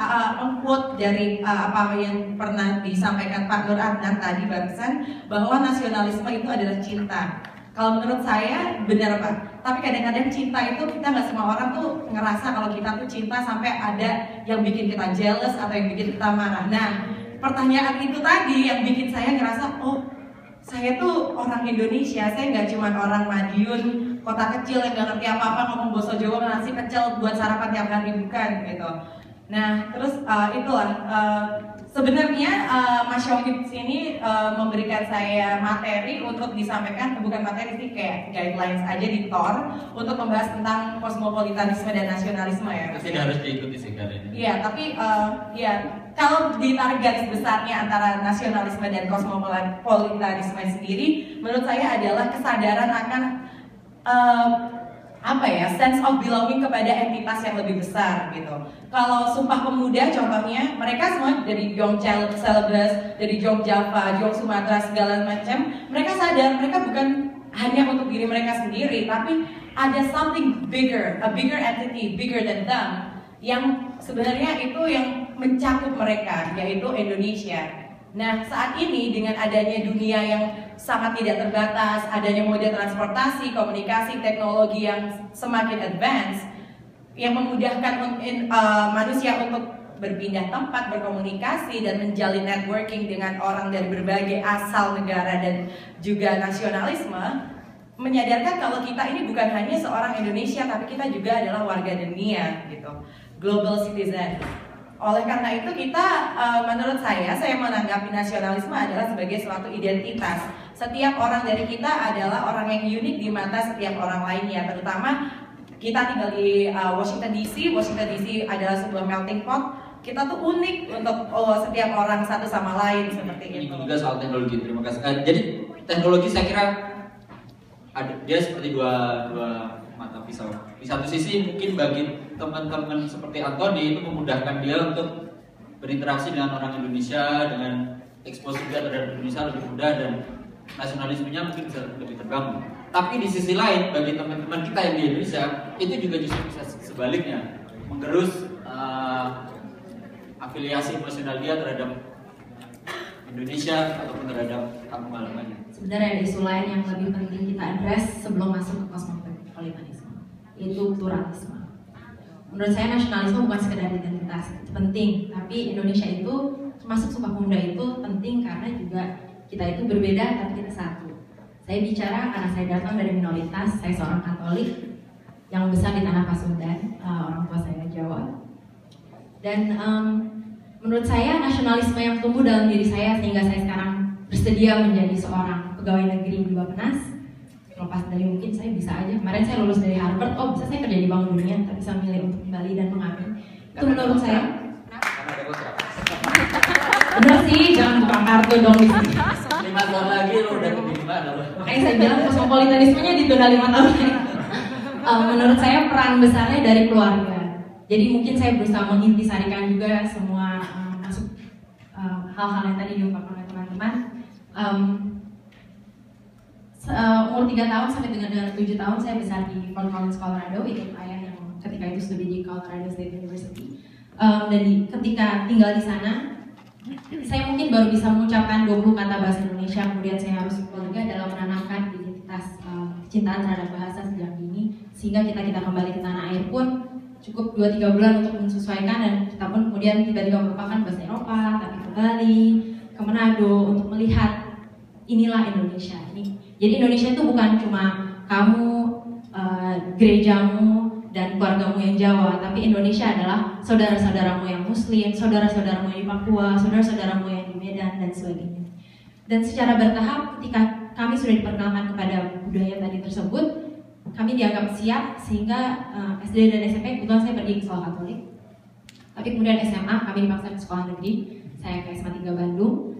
quote dari apa yang pernah disampaikan Pak Nur Adnan tadi barusan, bahwa nasionalisme itu adalah cinta. Kalau menurut saya benar Pak. Tapi kadang-kadang cinta itu kita nggak semua orang tuh ngerasa kalau kita tuh cinta sampai ada yang bikin kita jealous atau yang bikin kita marah. Nah, pertanyaan itu tadi yang bikin saya ngerasa, oh saya tuh orang Indonesia, saya nggak cuma orang Madiun, kota kecil yang nggak ngerti apa-apa, ngomong bahasa Jawa, nasi pecel buat sarapan tiap hari, bukan gitu. Nah terus itulah sebenarnya Mas Syaugi sini memberikan saya materi untuk disampaikan, bukan materi sih, kayak guidelines aja di TOR untuk membahas tentang kosmopolitanisme dan nasionalisme ya. Tidak harus diikuti sih kalian. Iya, tapi ya kalau ditarik garis besarnya antara nasionalisme dan kosmopolitanisme sendiri, menurut saya adalah kesadaran akan sense of belonging kepada entitas yang lebih besar gitu. Kalau Sumpah Pemuda contohnya, mereka semua dari Jong Celebes, dari Jong Java, Jong Sumatera, segala macam, mereka sadar mereka bukan hanya untuk diri mereka sendiri, tapi ada something bigger, a bigger entity, bigger than them, yang sebenarnya itu yang mencakup mereka, yaitu Indonesia. Nah, saat ini dengan adanya dunia yang sangat tidak terbatas, adanya moda transportasi, komunikasi, teknologi yang semakin advance, yang memudahkan manusia untuk berpindah tempat, berkomunikasi, dan menjalin networking dengan orang dari berbagai asal negara dan juga nasionalisme, menyadarkan kalau kita ini bukan hanya seorang Indonesia, tapi kita juga adalah warga dunia, gitu, global citizen. Oleh karena itu kita, menurut saya menanggapi nasionalisme adalah sebagai suatu identitas. Setiap orang dari kita adalah orang yang unik di mata setiap orang lainnya. Terutama kita tinggal di Washington DC. Washington DC adalah sebuah melting pot. Kita tuh unik untuk setiap orang satu sama lain seperti itu. Ini juga soal teknologi. Terima kasih. Jadi teknologi saya kira dia seperti dua mata pisau. Di satu sisi mungkin bagi teman-teman seperti Antoni itu memudahkan dia untuk berinteraksi dengan orang Indonesia, dengan eksposur dia terhadap Indonesia lebih mudah dan nasionalismenya mungkin bisa lebih terbangun. Tapi di sisi lain bagi teman-teman kita yang di Indonesia itu juga justru bisa sebaliknya menggerus afiliasi emosional dia terhadap Indonesia ataupun terhadap kampung halamannya. Sebenarnya ada isu lain yang lebih penting kita address sebelum masuk ke kosmopolitanisme, yaitu pluralisme. Menurut saya nasionalisme bukan sekedar identitas, itu penting, tapi Indonesia itu termasuk Sumpah Pemuda itu penting karena juga kita itu berbeda tapi kita satu. Saya bicara karena saya datang dari minoritas, saya seorang Katolik yang besar di tanah Pasundan, orang tua saya Jawa. Dan menurut saya nasionalisme yang tumbuh dalam diri saya sehingga saya sekarang bersedia menjadi seorang pegawai negeri di Bappenas. Lepas dari mungkin saya bisa aja, kemarin saya lulus dari Harvard, bisa saya kerja di Bank Dunia, tapi saya milih untuk kembali dan mengambil. Itu menurut saya. Bener sih, jangan buka kartu dong di sini. 5 tahun lagi lo udah keterima lo. Makanya saya bilang kosmopolitanismenya ditunda 5 tahun lagi. Menurut saya peran besarnya dari keluarga. Jadi mungkin saya berusaha mengintisarikan juga semua masuk hal-hal yang tadi diungkapkan oleh teman-teman. Umur 3 tahun sampai dengan 7 tahun saya besar di Fort Collins, Colorado. Itu ayah yang ketika itu studi di Colorado State University. Dan ketika tinggal di sana, saya mungkin baru bisa mengucapkan 20 kata bahasa Indonesia. Kemudian saya harus keluarga dalam menanamkan identitas kecintaan terhadap bahasa sejak dini, sehingga kita kembali ke tanah air pun cukup 2-3 bulan untuk menyesuaikan, dan kita pun kemudian tiba-tiba merupakan bahasa Eropa, tapi ke Bali, ke Manado untuk melihat inilah Indonesia ini. Jadi Indonesia itu bukan cuma kamu, gerejamu, dan keluargamu yang Jawa, tapi Indonesia adalah saudara-saudaramu yang Muslim, saudara-saudaramu yang di Papua, saudara-saudaramu yang di Medan, dan sebagainya. Dan secara bertahap ketika kami sudah diperkenalkan kepada budaya tadi tersebut, kami dianggap siap sehingga SD dan SMP kebetulan saya pergi ke sekolah Katolik. Tapi kemudian SMA kami dipaksa ke sekolah negeri, saya ke SMA 3 Bandung.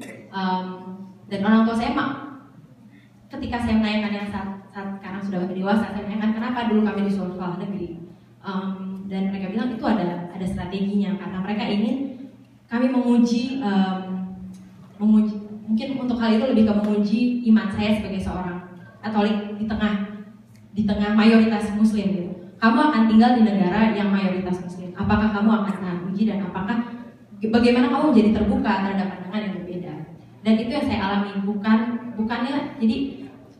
Dan orang tua saya ketika saya menanyakan yang saat sekarang sudah dewasa, saya menanyakan kenapa dulu kami disuruh sekolah negeri. Dan mereka bilang itu ada strateginya, karena mereka ingin kami menguji mungkin untuk hal itu lebih ke menguji iman saya sebagai seorang Katolik di tengah mayoritas Muslim gitu. Kamu akan tinggal di negara yang mayoritas Muslim. apakah kamu akan tahan uji dan bagaimana kamu menjadi terbuka terhadap pandangan yang berbeda. Dan itu yang saya alami, bukannya jadi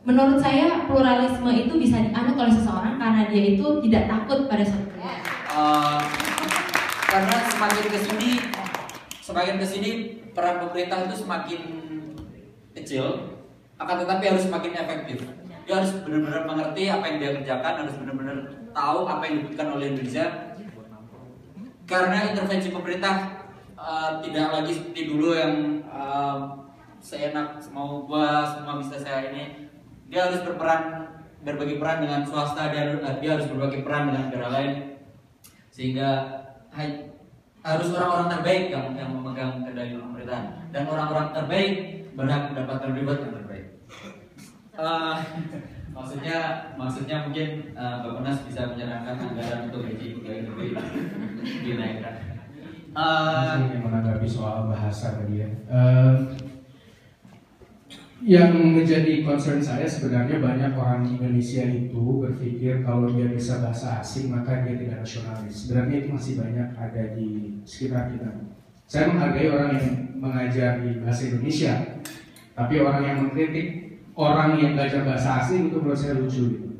menurut saya pluralisme itu bisa dianut oleh seseorang karena dia itu tidak takut pada suatu karena semakin kesini peran pemerintah itu semakin kecil, akan tetapi harus semakin efektif. Dia harus benar-benar mengerti apa yang dia kerjakan, harus benar-benar tahu apa yang dibutuhkan oleh Indonesia. Karena intervensi pemerintah tidak lagi seperti dulu yang seenak mau gua semua bisa saya ini. Dia harus berbagi peran dengan swasta, dia harus berbagi peran dengan negara lain, sehingga harus orang-orang terbaik yang memegang kendali pemerintahan, dan orang-orang terbaik berhak mendapatkan reward yang terbaik. Maksudnya mungkin Bappenas bisa menyarankan anggaran untuk gaji pegawai negeri dinaikkan. Yang menanggapi soal bahasa tadi ya. Yang menjadi concern saya sebenarnya banyak orang Indonesia itu berpikir kalau dia bisa bahasa asing maka dia tidak nasionalis. Sebenarnya itu masih banyak ada di sekitar kita. Saya menghargai orang yang mengajar di bahasa Indonesia, tapi orang yang mengkritik orang yang belajar bahasa asing itu menurut saya lucu.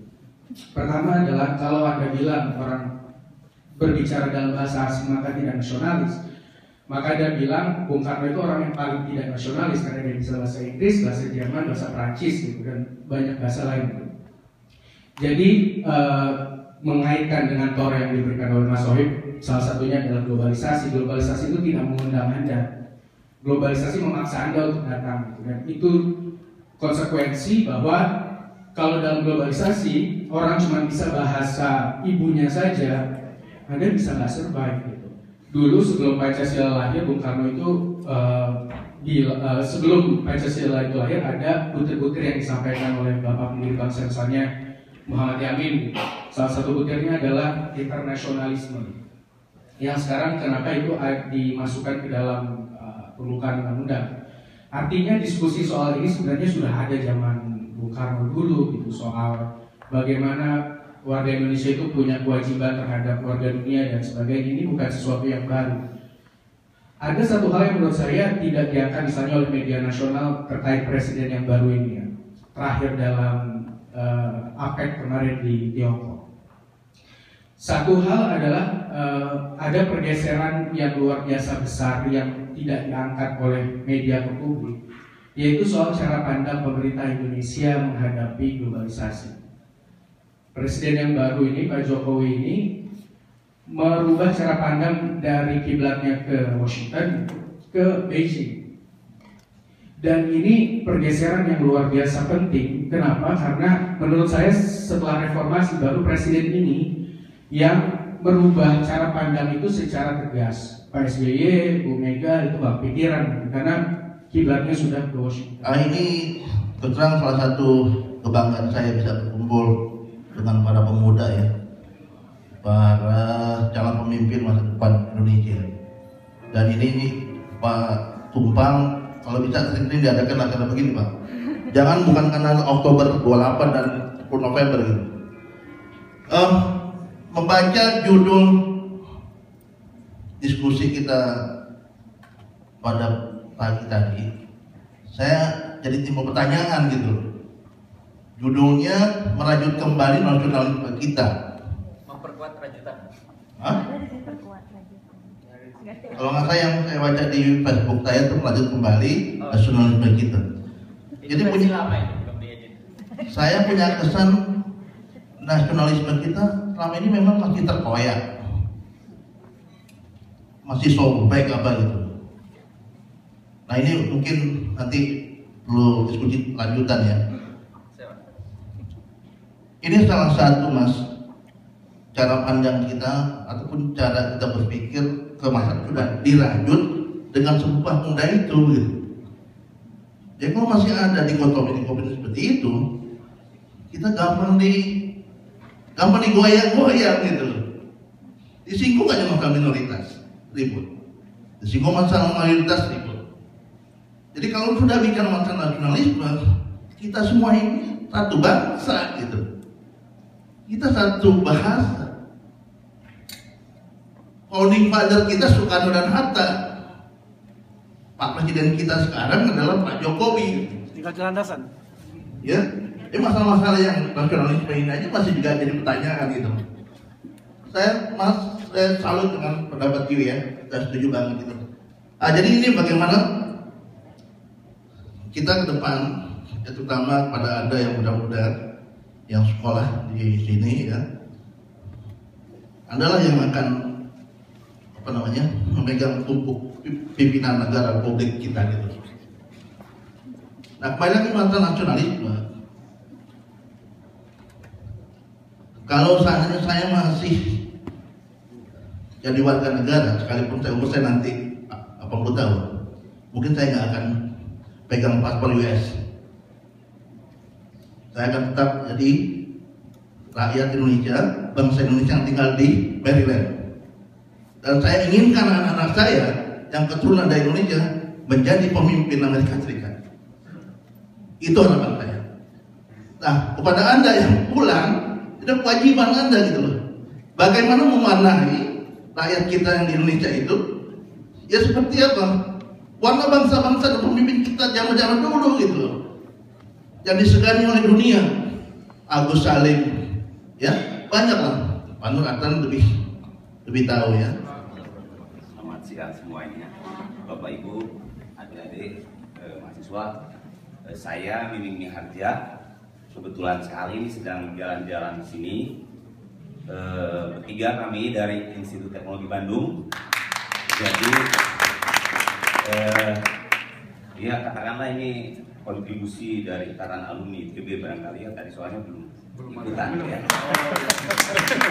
Pertama adalah kalau Anda bilang orang berbicara dalam bahasa asing maka tidak nasionalis, maka dia bilang Bung Karno itu orang yang paling tidak nasionalis karena dia bisa bahasa Inggris, bahasa Jerman, bahasa Prancis gitu, dan banyak bahasa lain. Jadi mengaitkan dengan tor yang diberikan oleh Mas Sohib, salah satunya adalah globalisasi. Globalisasi itu tidak mengundang Anda. Globalisasi memaksa Anda untuk datang gitu. Dan itu konsekuensi bahwa kalau dalam globalisasi orang cuma bisa bahasa ibunya saja, Anda bisa nggak survive gitu. Dulu sebelum Pancasila lahir, Bung Karno itu sebelum Pancasila itu lahir ada butir-butir yang disampaikan oleh Bapak pendiri bangsa misalnya Muhammad Yamin. Salah satu butirnya adalah internasionalisme. Yang sekarang kenapa itu dimasukkan ke dalam permukaan undang-undang? Artinya diskusi soal ini sebenarnya sudah ada zaman Bung Karno dulu gitu, soal bagaimana warga Indonesia itu punya kewajiban terhadap warga dunia dan sebagainya. Ini bukan sesuatu yang baru. Ada satu hal yang menurut saya tidak diangkat misalnya oleh media nasional terkait presiden yang baru ini ya. Terakhir dalam APEC kemarin di Tiongkok. Satu hal adalah ada pergeseran yang luar biasa besar yang tidak diangkat oleh media ke publik, yaitu soal cara pandang pemerintah Indonesia menghadapi globalisasi. Presiden yang baru ini, Pak Jokowi ini, merubah cara pandang dari kiblatnya ke Washington ke Beijing. Dan ini pergeseran yang luar biasa penting. Kenapa? Karena menurut saya setelah reformasi baru presiden ini yang merubah cara pandang itu secara tegas. Pak SBY, Bu Mega itu gak pikiran karena kiblatnya sudah ke Washington. Ini terang salah satu kebanggaan saya bisa berkumpul dengan para pemuda ya, para calon pemimpin masa depan Indonesia. Dan ini Pak Tumpang kalau bisa sering diadakan acara begini Pak. Jangan bukan karena Oktober 28 dan 10 November gitu. Membaca judul diskusi kita pada pagi tadi, saya jadi timbul pertanyaan gitu. Judulnya merajut kembali nasionalisme kita. Memperkuat rajutan. Hah? Kalau nggak salah yang saya baca di Facebook saya itu merajut kembali nasionalisme kita. Jadi saya punya kesan nasionalisme kita selama ini memang masih terkoyak, masih sobek apa gitu. Nah ini mungkin nanti perlu diskusi lanjutan ya. Ini salah satu Mas cara pandang kita ataupun cara kita berpikir ke masa sudah dirajut dengan Sumpah Pemuda itu gitu. Jadi kalau masih ada dikotomi seperti itu, kita gampang digoyang-goyang gitu. Disinggung aja masalah minoritas, ribut. Disinggung masalah mayoritas, ribut. Jadi kalau sudah bicara masalah nasionalisme, kita semua ini satu bangsa gitu. Kita satu bahasa. founding father kita Soekarno dan Hatta. Pak Presiden kita sekarang adalah Pak Jokowi. Tinggal landasan. Ya, masalah-masalah yang nasionalisme ini aja masih juga jadi pertanyaan gitu. Saya salut dengan pendapat Yu ya, saya setuju banget gitu. Jadi ini bagaimana kita ke depan, ya, terutama kepada Anda yang muda-muda yang sekolah di sini ya, Anda lah yang akan memegang tumpuk pimpinan negara republik kita gitu. Nah, kembali lagi masalah nasionalisme. Kalau seandainya saya masih jadi warga negara, sekalipun umur saya nanti 80 tahun, mungkin saya nggak akan pegang paspor US. Saya akan tetap jadi rakyat Indonesia, bangsa Indonesia yang tinggal di Maryland. Dan saya inginkan anak-anak saya yang keturunan dari Indonesia menjadi pemimpin Amerika Serikat. Itu harapan saya. Nah, kepada Anda yang pulang, itu kewajiban Anda gitu loh. Bagaimana mewarnai rakyat kita yang di Indonesia itu, ya seperti apa? Warna bangsa-bangsa dan pemimpin kita zaman-zaman dulu gitu loh. Yang disegani oleh dunia. Agus Salim, ya banyak lah. Pak Nur Atan lebih tahu ya. Selamat siang semuanya, Bapak Ibu, adik-adik, mahasiswa. Saya Miming Miharja, kebetulan sekali ini sedang jalan-jalan di sini. Bertiga kami dari Institut Teknologi Bandung. Jadi, ya katakanlah ini kontribusi dari ikatan alumni ITB barangkali ya, tadi soalnya belum ikutan ya.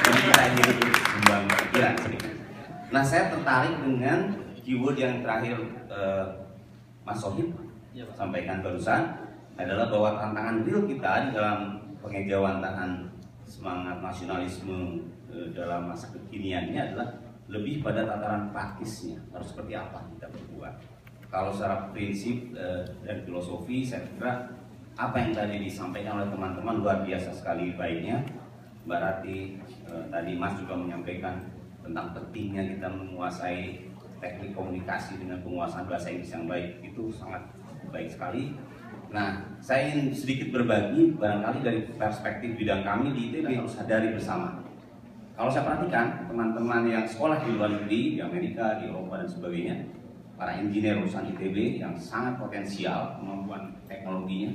Jadi kita ingin sumbang pikiran sedikit. Nah, saya tertarik dengan keyword yang terakhir Mas Sohib sampaikan barusan, adalah bahwa tantangan real kita di dalam pengejawantahan semangat nasionalisme dalam masa kekiniannya adalah lebih pada tataran praktisnya, harus seperti apa kita berbuat. Kalau secara prinsip dan filosofi, saya kira apa yang tadi disampaikan oleh teman-teman luar biasa sekali baiknya. Mbak Rati, tadi Mas juga menyampaikan tentang pentingnya kita menguasai teknik komunikasi dengan penguasaan bahasa Inggris yang baik, itu sangat baik sekali. Nah, saya ingin sedikit berbagi barangkali dari perspektif bidang kami di ITB harus sadari bersama. Kalau saya perhatikan teman-teman yang sekolah di luar negeri, di Amerika, di Eropa dan sebagainya, para engineer lulusan ITB yang sangat potensial kemampuan teknologinya,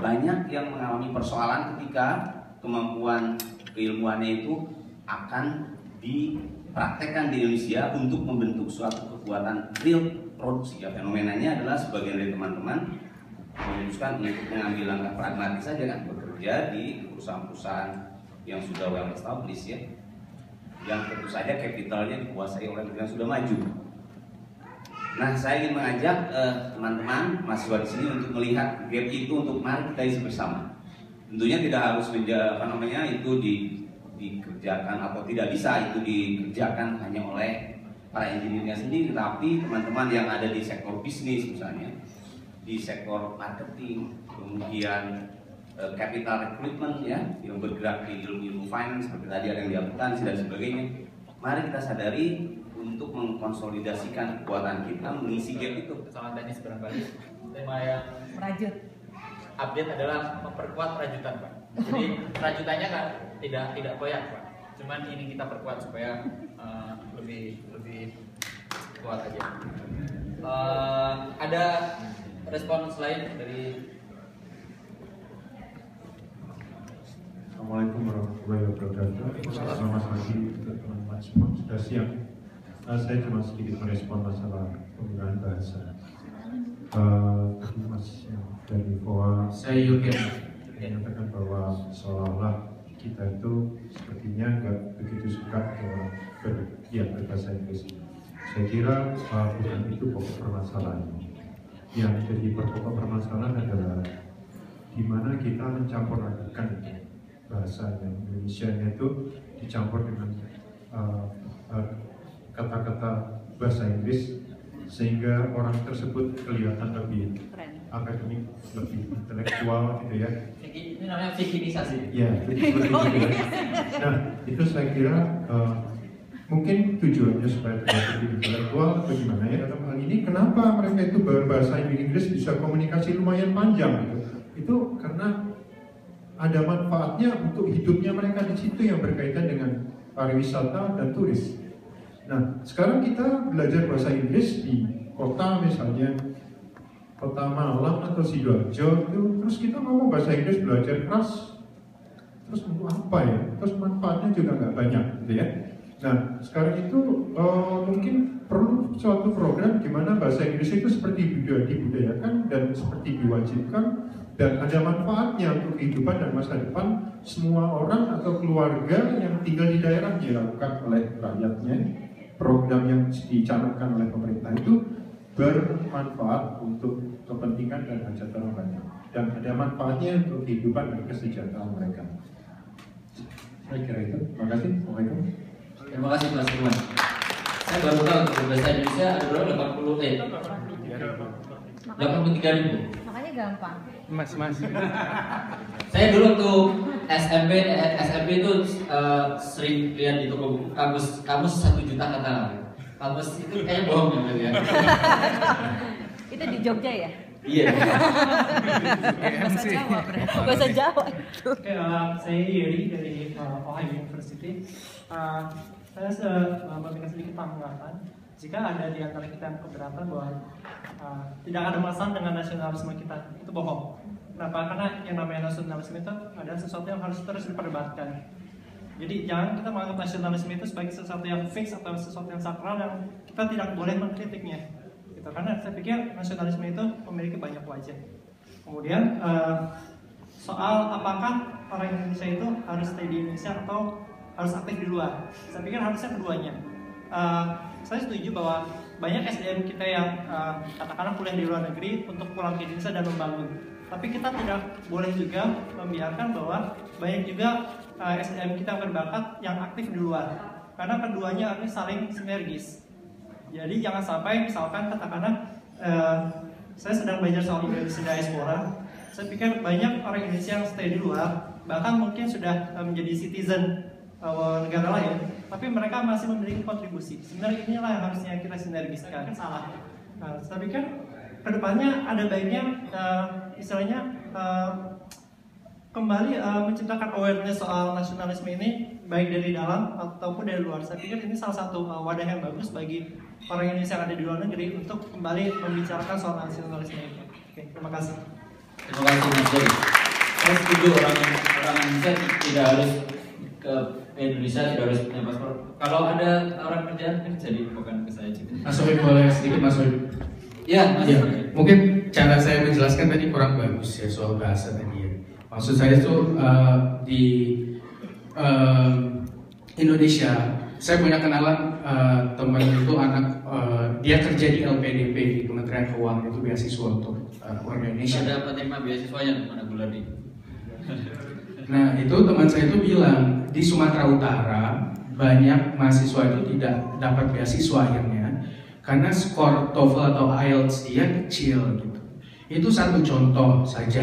banyak yang mengalami persoalan ketika kemampuan keilmuannya itu akan dipraktekkan di Indonesia untuk membentuk suatu kekuatan real produksi. Ya, fenomenanya adalah sebagian dari teman-teman memutuskan untuk mengambil langkah pragmatis saja kan, bekerja di perusahaan-perusahaan yang sudah well established ya, yang tentu saja kapitalnya dikuasai oleh negara yang sudah maju. Nah, saya ingin mengajak teman-teman mahasiswa di sini untuk melihat gap itu, untuk mari kita isi bersama. Tentunya tidak harus itu dikerjakan atau tidak bisa itu dikerjakan hanya oleh para engineer-nya sendiri, tapi teman-teman yang ada di sektor bisnis misalnya, di sektor marketing, kemudian capital recruitment ya, yang bergerak di ilmu finance seperti tadi ada yang di akuntansi dan sebagainya. Mari kita sadari untuk mengkonsolidasikan kekuatan kita, mengisi gap itu. Sama teknis barangkali tema yang merajut update adalah memperkuat rajutan, Pak. Jadi rajutannya kan tidak koyak, Pak. Cuman ini kita perkuat supaya lebih kuat aja. Ada respon lain dari. Assalamualaikum warahmatullahi wabarakatuh. Selamat pagi teman-teman semua. Sudah siang. Saya cuma sedikit merespon masalah penggunaan bahasa. Tadi Mas dari VOA saya Yugen menyatakan bahwa seolah-olah kita itu sepertinya nggak begitu suka berbahasa Inggris. Saya kira bukan itu pokok permasalahannya. Yang jadi pokok permasalahan adalah di mana kita mencampur adukan bahasa yang Indonesia itu dicampur dengan kata-kata bahasa Inggris sehingga orang tersebut kelihatan lebih akademik, lebih intelektual gitu ya. Ini namanya fikinisasi. Ya, jadi seperti itu. Nah, itu saya kira mungkin tujuannya supaya tidak lebih intelektual atau gimana ya. Dalam hal ini kenapa mereka itu berbahasa Inggris bisa komunikasi lumayan panjang gitu. Itu karena ada manfaatnya untuk hidupnya mereka di situ yang berkaitan dengan pariwisata dan turis. Nah, sekarang kita belajar bahasa Inggris di kota misalnya Kota Malang atau Sidoarjo itu, terus kita ngomong bahasa Inggris belajar keras, terus untuk apa ya? Terus manfaatnya juga nggak banyak, gitu ya. Nah, sekarang itu mungkin perlu suatu program di mana bahasa Inggris itu seperti dibudayakan dan seperti diwajibkan dan ada manfaatnya untuk kehidupan dan masa depan semua orang atau keluarga yang tinggal di daerah dilakukan oleh rakyatnya. Program yang dicanangkan oleh pemerintah itu bermanfaat untuk kepentingan dan hajat orang banyak dan ada manfaatnya untuk kehidupan dan kesejahteraan mereka. Saya kira itu. Terima kasih. Assalamualaikum. Terima kasih Mas Firman. Saya baru tahu untuk bahasa Indonesia ada berapa 83.000. Makanya gampang. Mas. Saya dulu waktu SMP itu sering lihat di toko buku kamus 1 juta kata. Kamus itu kayaknya bohong ya. Itu di Jogja ya? Iya. Bahasa Jawa berarti. Bahasa Jawa. Oke, saya Yeri dari Ohio University. Saya memberikan sedikit tanggapan. Jika ada di antara kita yang keberatan bahwa tidak ada masalah dengan nasionalisme kita, itu bohong. Kenapa? Karena yang namanya nasionalisme itu adalah sesuatu yang harus terus diperdebatkan. Jadi jangan kita menganggap nasionalisme itu sebagai sesuatu yang fix atau sesuatu yang sakral yang kita tidak boleh mengkritiknya. Gitu. Karena saya pikir nasionalisme itu memiliki banyak wajah. Kemudian soal apakah orang Indonesia itu harus stay di Indonesia atau harus aktif di luar. Saya pikir harusnya keduanya. Saya setuju bahwa banyak SDM kita yang katakanlah kuliah di luar negeri untuk pulang ke Indonesia dan membangun. Tapi kita tidak boleh juga membiarkan bahwa banyak juga SDM kita yang berbakat yang aktif di luar. Karena keduanya harus saling sinergis. Jadi jangan sampai misalkan katakanlah saya sedang belajar soal Indonesia diaspora. Saya pikir banyak orang Indonesia yang stay di luar, bahkan mungkin sudah menjadi citizen negara lain, tapi mereka masih memiliki kontribusi. Sebenarnya inilah yang harusnya kita sinergiskan. Salah. Saya pikir kedepannya ada baiknya istilahnya kembali menciptakan awareness soal nasionalisme ini baik dari dalam ataupun dari luar. Saya pikir ini salah satu wadah yang bagus bagi orang Indonesia yang ada di luar negeri untuk kembali membicarakan soal nasionalisme ini. Oke, terima kasih. Terima kasih Mas Jai. Saya setuju orang Indonesia tidak harus ke Indonesia, tidak harus punya paspor. Kalau ada orang kerjaan kan jadi bukan ke saya juga. Mas Sofi boleh sedikit Mas Sofi? Ya, Mas. Ya, mungkin cara saya menjelaskan tadi kurang bagus ya soal bahasa tadi ya. Maksud saya tuh di Indonesia, saya punya kenalan teman itu anak dia kerja di LPDP di Kementerian Keuangan itu beasiswa untuk warga Indonesia. Ada penerima beasiswanya di mana Guladi? Nah itu teman saya itu bilang di Sumatera Utara banyak mahasiswa itu tidak dapat beasiswa akhirnya karena skor TOEFL atau IELTS dia kecil gitu. Itu satu contoh saja.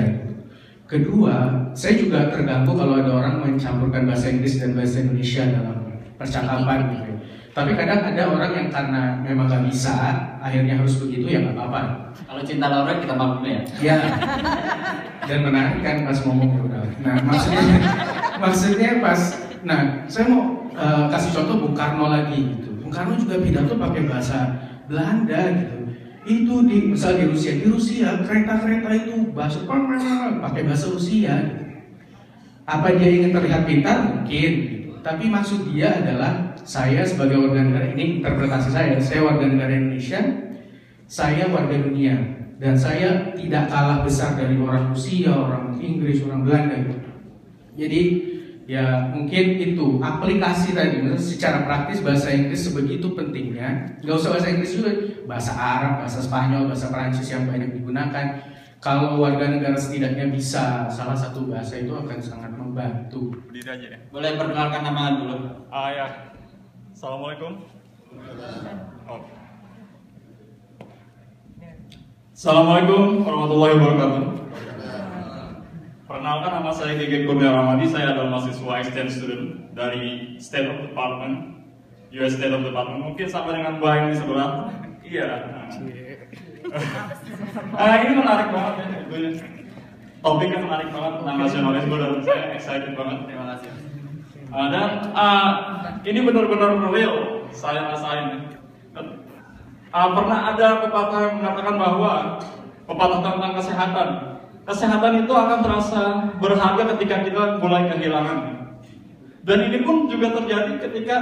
Kedua, saya juga terganggu kalau ada orang mencampurkan bahasa Inggris dan bahasa Indonesia dalam percakapan gitu. Tapi kadang ada orang yang karena memang nggak bisa, akhirnya harus begitu ya nggak apa-apa. Kalau cinta Laura kita maklum ya. Iya. Dan menarik kan pas ngomong udah. Nah maksudnya pas, nah saya mau kasih contoh Bung Karno lagi gitu. Bung Karno juga pidato pakai bahasa Belanda gitu. Itu misal di Rusia kereta-kereta itu bahasa pakai bahasa Rusia gitu. Apa dia ingin terlihat pintar? Mungkin gitu. Tapi maksud dia adalah saya sebagai warga negara, ini interpretasi saya warga negara Indonesia, saya warga dunia dan saya tidak kalah besar dari orang Rusia, orang Inggris, orang Belanda gitu. Jadi ya mungkin itu aplikasi tadi secara praktis bahasa Inggris sebegitu pentingnya. Gak usah bahasa Inggris juga, bahasa Arab, bahasa Spanyol, bahasa Perancis yang banyak digunakan. Kalau warga negara setidaknya bisa salah satu bahasa itu akan sangat membantu. Boleh perkenalkan nama dulu. Ya. Assalamualaikum. Assalamualaikum warahmatullahi wabarakatuh. Perkenalkan, nama saya Gege Kurnia Ramadi. Saya adalah mahasiswa exchange student dari State of Department US State of Department, mungkin sama dengan Mbak yang di sebelah. Iya. Ini menarik banget ya, topiknya menarik banget tentang nasionalisme dan saya excited banget. Terima kasih. Dan ini benar-benar real saya rasain. Pernah ada pepatah yang mengatakan bahwa pepatah tentang kesehatan itu akan terasa berharga ketika kita mulai kehilangan. Dan ini pun juga terjadi ketika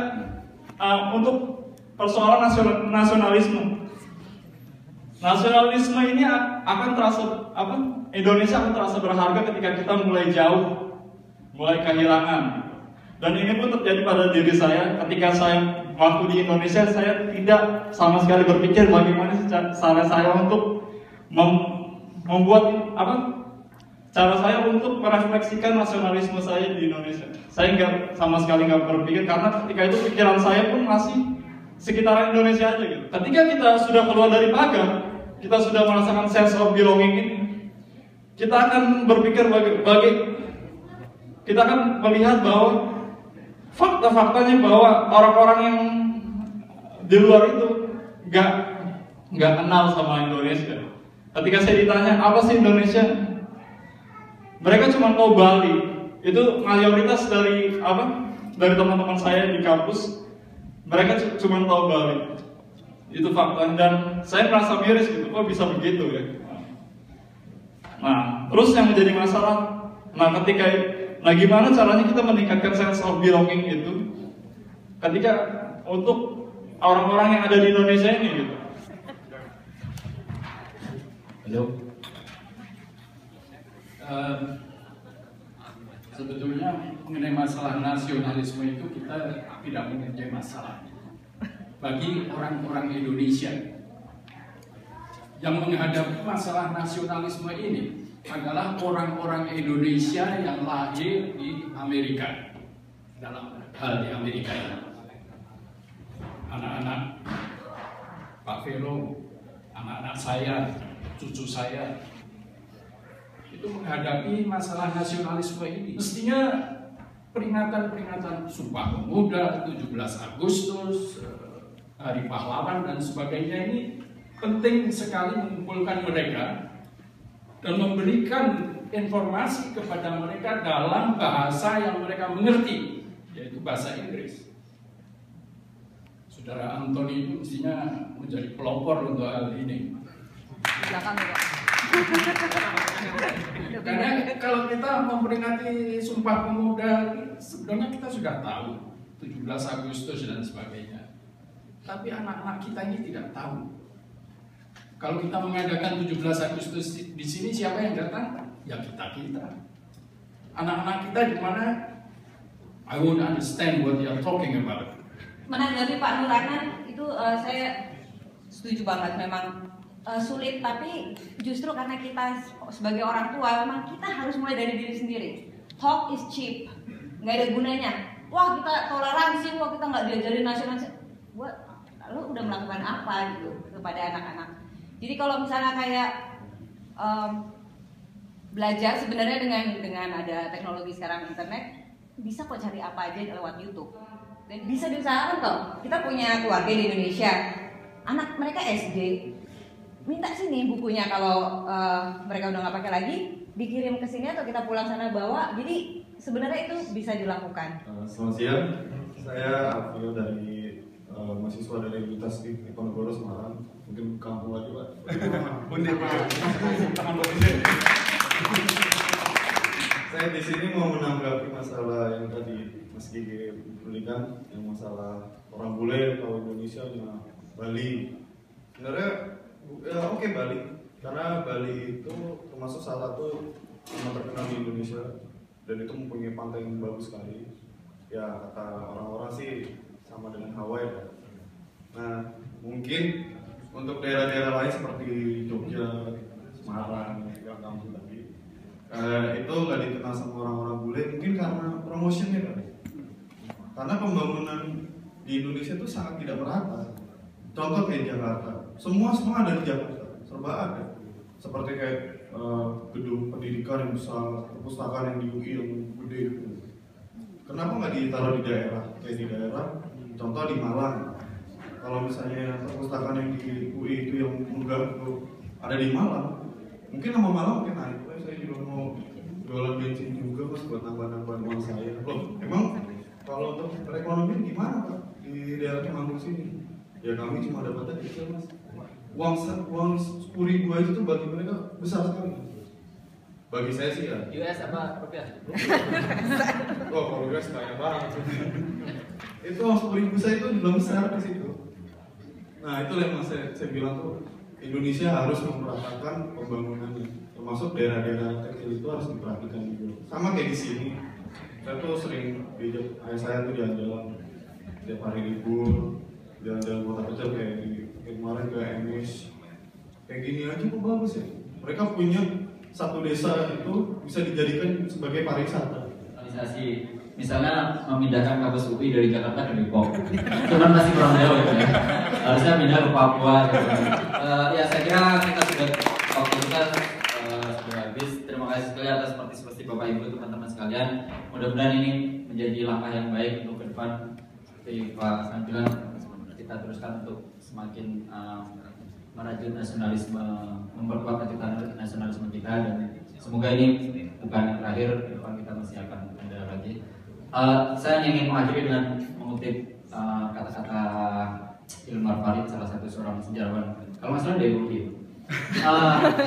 untuk persoalan nasionalisme. Nasionalisme ini akan terasa Indonesia akan terasa berharga ketika kita mulai jauh, mulai kehilangan. Dan ini pun terjadi pada diri saya ketika saya waktu di Indonesia, saya tidak sama sekali berpikir bagaimana cara saya untuk membuat cara saya untuk merefleksikan nasionalisme saya di Indonesia. Saya sama sekali nggak berpikir karena ketika itu pikiran saya pun masih sekitaran Indonesia aja gitu. Ketika kita sudah keluar dari pagar, kita sudah merasakan sense of belonging ini, kita akan berpikir kita akan melihat bahwa fakta-faktanya bahwa orang-orang yang di luar itu nggak kenal sama Indonesia. Ketika saya ditanya apa sih Indonesia, mereka cuma tahu Bali. Itu mayoritas dari teman-teman saya di kampus, mereka cuma tahu Bali. Itu fakta dan saya merasa miris gitu, kok bisa begitu ya. Nah, terus yang menjadi masalah, gimana caranya kita meningkatkan sense of belonging itu ketika untuk orang-orang yang ada di Indonesia ini gitu. Halo. Sebetulnya mengenai masalah nasionalisme itu kita tidak mempunyai masalah. Bagi orang-orang Indonesia yang menghadapi masalah nasionalisme ini adalah orang-orang Indonesia yang lahir di Amerika, dalam hal di Amerika ini. Anak-anak Pak Vero, anak-anak saya, cucu saya, itu menghadapi masalah nasionalisme ini. Mestinya peringatan-peringatan Sumpah Pemuda, 17 Agustus, Hari Pahlawan dan sebagainya ini penting sekali mengumpulkan mereka dan memberikan informasi kepada mereka dalam bahasa yang mereka mengerti, yaitu bahasa Inggris. Saudara Antoni itu mestinya menjadi pelopor untuk hal ini. Karena kalau kita memperingati Sumpah Pemuda, sebenarnya kita sudah tahu 17 Agustus dan sebagainya. Tapi anak-anak kita ini tidak tahu. Kalau kita mengadakan 17 Agustus di sini, siapa yang datang? Ya kita. Anak-anak kita di mana? I won't understand what you are talking about. Menanggapi Pak Nur Anan itu saya setuju banget, memang sulit, tapi justru karena kita sebagai orang tua memang kita harus mulai dari diri sendiri. Talk is cheap, nggak ada gunanya. Wah kita toleransi, wah kita nggak diajarin nasionalis. Lo udah melakukan apa gitu kepada anak-anak. Jadi kalau misalnya kayak belajar sebenarnya dengan ada teknologi sekarang internet, bisa kok cari apa aja lewat YouTube. Dan bisa diusahakan kok. Kita punya keluarga di Indonesia, anak mereka SD, minta sini bukunya kalau mereka udah nggak pakai lagi, dikirim ke sini atau kita pulang sana bawa. Jadi sebenarnya itu bisa dilakukan. Selamat siang, saya Alvio dari mahasiswa dari Universitas Diponegoro Semarang. Mungkin kampung lagi Pak. Saya di sini mau menanggapi masalah yang tadi Mas Gigi berikan, yang masalah orang bule kalau Indonesia dengan Bali. Sebenarnya ya oke Bali, karena Bali itu termasuk salah satu yang terkenal di Indonesia dan itu mempunyai pantai yang bagus sekali. Ya kata orang-orang sih sama dengan Hawaii. Nah mungkin untuk daerah-daerah lain seperti Jogja, Semarang, yang kampung tadi, itu nggak dikenal sama orang-orang bule, mungkin karena promotionnya kali. Karena pembangunan di Indonesia itu sangat tidak merata. Contoh kayak Jakarta, semua ada di Jakarta, serba ada. Seperti kayak gedung pendidikan yang besar, perpustakaan yang di UI yang gede gitu. Kenapa nggak ditaruh di daerah? Kayak di daerah contoh di Malang. Kalau misalnya perpustakaan yang di UI itu yang enggak itu ada di Malang, mungkin nama Malang mungkin naik. Saya juga mau jualan bensin juga mas buat nambah-nambah uang saya. Loh, emang kalau untuk perekonomian gimana Pak di daerah Temanggung sini? Ya kami cuma dapatnya kecil mas. Uang 10.000 aja tuh bagi mereka besar sekali. Bagi saya sih ya. US apa rupiah? Oh kalau US banyak banget. Itu uang 10.000 saya itu belum besar di situ. Nah itu yang saya bilang tuh Indonesia harus memperhatikan pembangunannya, termasuk daerah-daerah kecil itu harus diperhatikan juga. Sama kayak di sini, saya tuh sering diajak ayah saya tuh jalan-jalan tiap hari libur, jalan-jalan kota kecil kayak kemarin ke Emis. Kayak gini aja kok bagus ya. Mereka punya satu desa itu bisa dijadikan sebagai pariwisata. Organisasi. Misalnya memindahkan kampus UI dari Jakarta ke Depok, cuman masih kurang jauh gitu ya. Harusnya pindah ke Papua. Gitu. Ya saya kira kita sudah waktu kita sudah habis. Terima kasih sekali atas partisipasi Bapak Ibu teman-teman sekalian. Mudah-mudahan ini menjadi langkah yang baik untuk ke depan. Seperti Pak Hasan bilang, kita teruskan untuk semakin merajut nasionalisme, memperkuat nasionalisme kita, dan semoga ini bukan yang terakhir. Ke depan kita masih akan ada lagi. Saya ingin mengakhiri dengan mengutip kata-kata Ilmar Farid, salah satu seorang sejarawan, kalau nggak salah dari UI,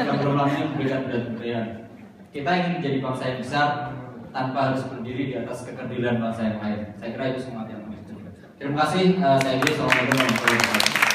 yang belum lama ini memberikan pemberian. Kita ingin menjadi bangsa yang besar tanpa harus berdiri di atas kekerdilan bangsa yang lain. Saya kira itu semangat yang penting. Terima kasih. Saya Giri. Assalamualaikum warahmatullahi wabarakatuh.